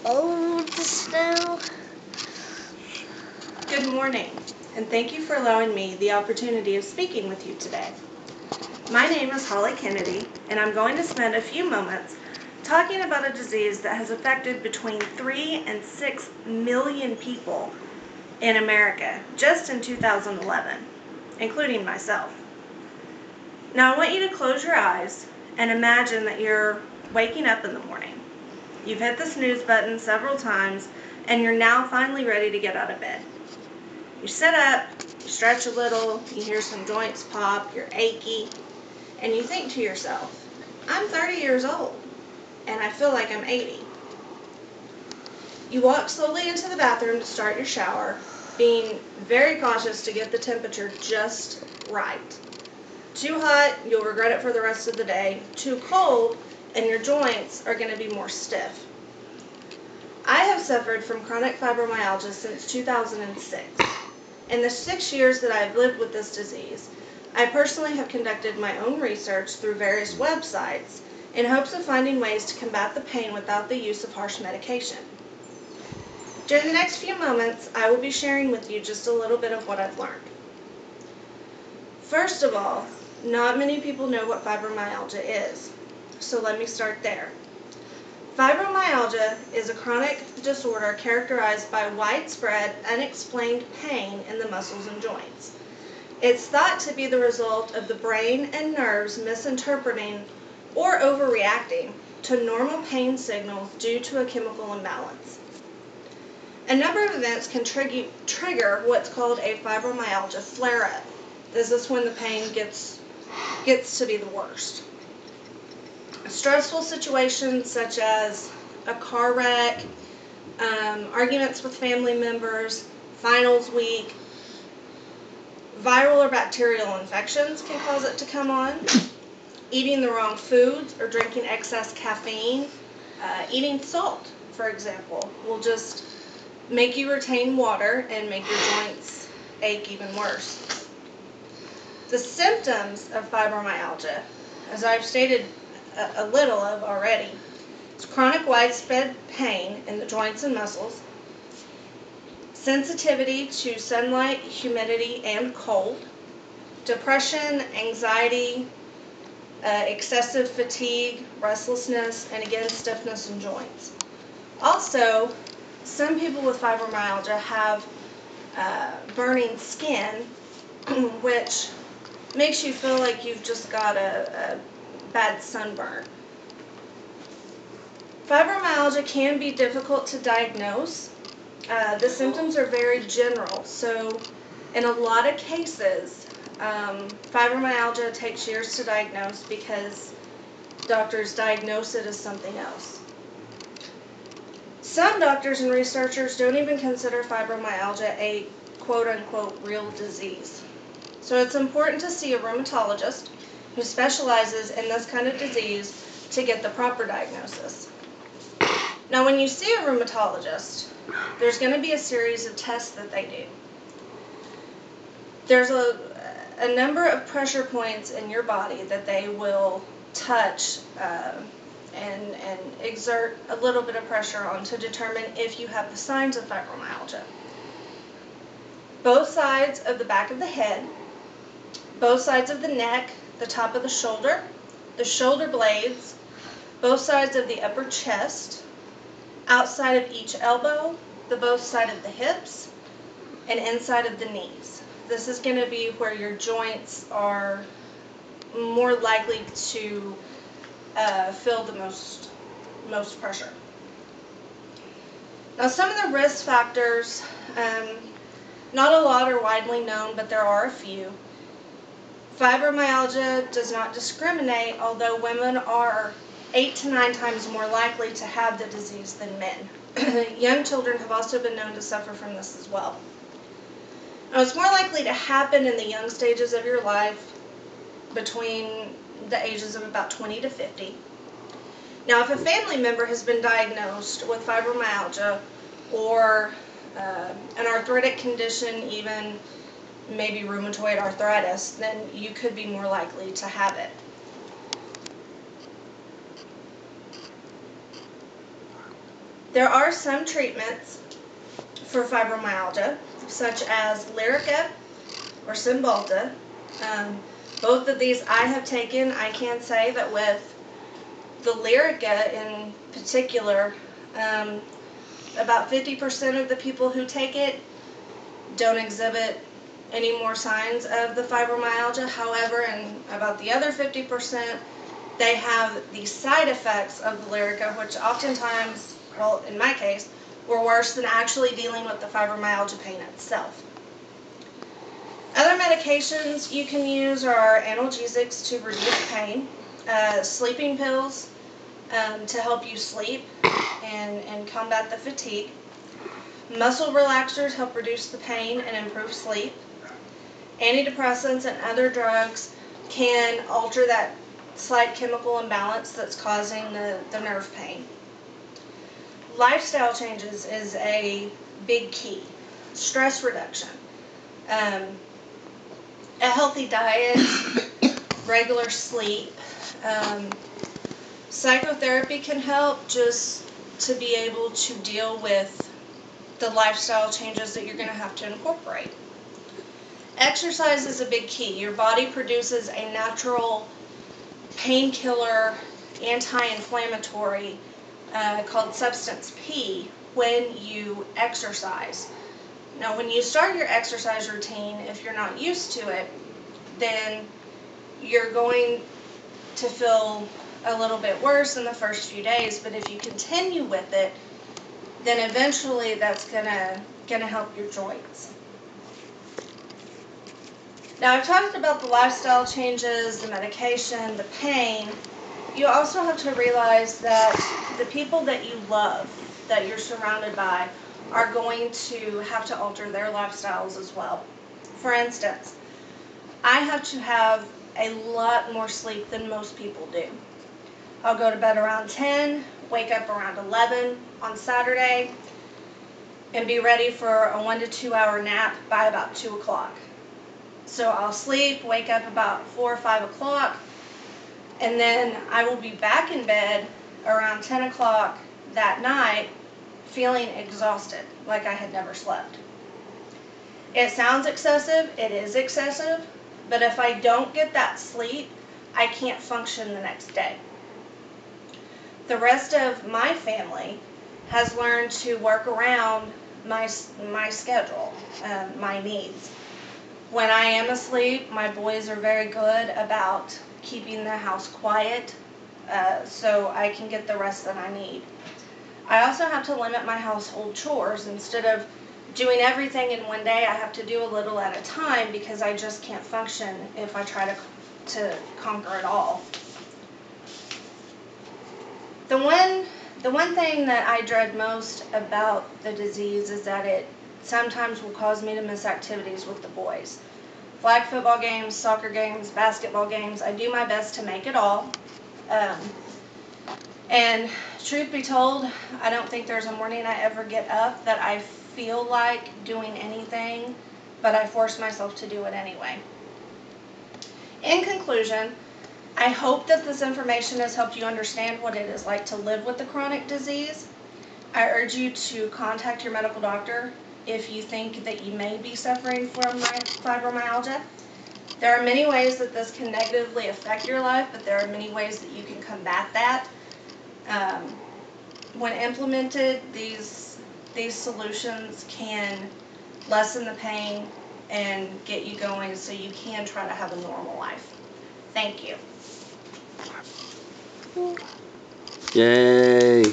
old now. Good morning, and thank you for allowing me the opportunity of speaking with you today. My name is Holly Kennedy, and I'm going to spend a few moments talking about a disease that has affected between 3 and 6 million people in America just in 2011, including myself. Now I want you to close your eyes and imagine that you're waking up in the morning. You've hit the snooze button several times, and you're now finally ready to get out of bed. You sit up, you stretch a little, you hear some joints pop, you're achy, and you think to yourself, I'm 30 years old, and I feel like I'm 80. You walk slowly into the bathroom to start your shower, being very cautious to get the temperature just right. Too hot, you'll regret it for the rest of the day. Too cold, and your joints are going to be more stiff. I have suffered from chronic fibromyalgia since 2006. In the 6 years that I've lived with this disease, I personally have conducted my own research through various websites in hopes of finding ways to combat the pain without the use of harsh medication. During the next few moments, I will be sharing with you just a little bit of what I've learned. First of all, not many people know what fibromyalgia is, so let me start there. Fibromyalgia is a chronic disorder characterized by widespread, unexplained pain in the muscles and joints. It's thought to be the result of the brain and nerves misinterpreting or overreacting to normal pain signals due to a chemical imbalance. A number of events can trigger what's called a fibromyalgia flare-up. This is when the pain gets to be the worst. Stressful situations such as a car wreck, arguments with family members, finals week, viral or bacterial infections can cause it to come on. Eating the wrong foods or drinking excess caffeine, eating salt, for example, will just make you retain water and make your joints ache even worse. The symptoms of fibromyalgia, as I've stated a little of already, is chronic widespread pain in the joints and muscles, sensitivity to sunlight, humidity, and cold, depression, anxiety, excessive fatigue, restlessness, and again, stiffness in joints. Also, some people with fibromyalgia have burning skin, which makes you feel like you've just got a bad sunburn. Fibromyalgia can be difficult to diagnose. The symptoms are very general, so in a lot of cases, fibromyalgia takes years to diagnose because doctors diagnose it as something else. Some doctors and researchers don't even consider fibromyalgia a quote-unquote real disease. So it's important to see a rheumatologist who specializes in this kind of disease to get the proper diagnosis. Now, when you see a rheumatologist, there's going to be a series of tests that they do. There's a number of pressure points in your body that they will touch and exert a little bit of pressure on to determine if you have the signs of fibromyalgia. Both sides of the back of the head, both sides of the neck, the top of the shoulder blades, both sides of the upper chest, outside of each elbow, the both sides of the hips, and inside of the knees. This is going to be where your joints are more likely to feel the most pressure. Now, some of the risk factors, not a lot are widely known, but there are a few. Fibromyalgia does not discriminate, although women are 8 to 9 times more likely to have the disease than men. Young children have also been known to suffer from this as well. Now, it's more likely to happen in the young stages of your life, between the ages of about 20 to 50. Now, if a family member has been diagnosed with fibromyalgia or an arthritic condition, even maybe rheumatoid arthritis, then you could be more likely to have it. There are some treatments for fibromyalgia, such as Lyrica or Cymbalta. Both of these I have taken. I can say that with the Lyrica in particular, about 50% of the people who take it don't exhibit any more signs of the fibromyalgia. However, in about the other 50%, they have the side effects of the Lyrica, which oftentimes, well, in my case, were worse than actually dealing with the fibromyalgia pain itself. Other medications you can use are analgesics to reduce pain, sleeping pills to help you sleep and combat the fatigue. Muscle relaxers help reduce the pain and improve sleep. Antidepressants and other drugs can alter that slight chemical imbalance that's causing the nerve pain. Lifestyle changes is a big key. Stress reduction, a healthy diet, regular sleep. Psychotherapy can help just to be able to deal with the lifestyle changes that you're going to have to incorporate. Exercise is a big key. Your body produces a natural painkiller, anti-inflammatory called substance P when you exercise. Now, when you start your exercise routine, if you're not used to it, then you're going to feel a little bit worse in the first few days, but if you continue with it, then eventually that's gonna help your joints. Now, I've talked about the lifestyle changes, the medication, the pain. You also have to realize that the people that you love, that you're surrounded by, are going to have to alter their lifestyles as well. For instance, I have to have a lot more sleep than most people do. I'll go to bed around 10, wake up around 11 on Saturday, and be ready for a 1 to 2 hour nap by about 2 o'clock. So I'll sleep, wake up about 4 or 5 o'clock, and then I will be back in bed around 10 o'clock that night feeling exhausted, like I had never slept. It sounds excessive, it is excessive, but if I don't get that sleep, I can't function the next day. The rest of my family has learned to work around my schedule, my needs. When I am asleep, my boys are very good about keeping the house quiet so I can get the rest that I need. I also have to limit my household chores. Instead of doing everything in one day, I have to do a little at a time because I just can't function if I try to conquer it all. The one thing that I dread most about the disease is that it sometimes will cause me to miss activities with the boys. Flag football games, soccer games, basketball games, I do my best to make it all. And truth be told, I don't think there's a morning I ever get up that I feel like doing anything, but I force myself to do it anyway. In conclusion, I hope that this information has helped you understand what it is like to live with the chronic disease. I urge you to contact your medical doctor if you think that you may be suffering from fibromyalgia. There are many ways that this can negatively affect your life, but there are many ways that you can combat that. When implemented, these solutions can lessen the pain and get you going so you can try to have a normal life. Thank you. Yay!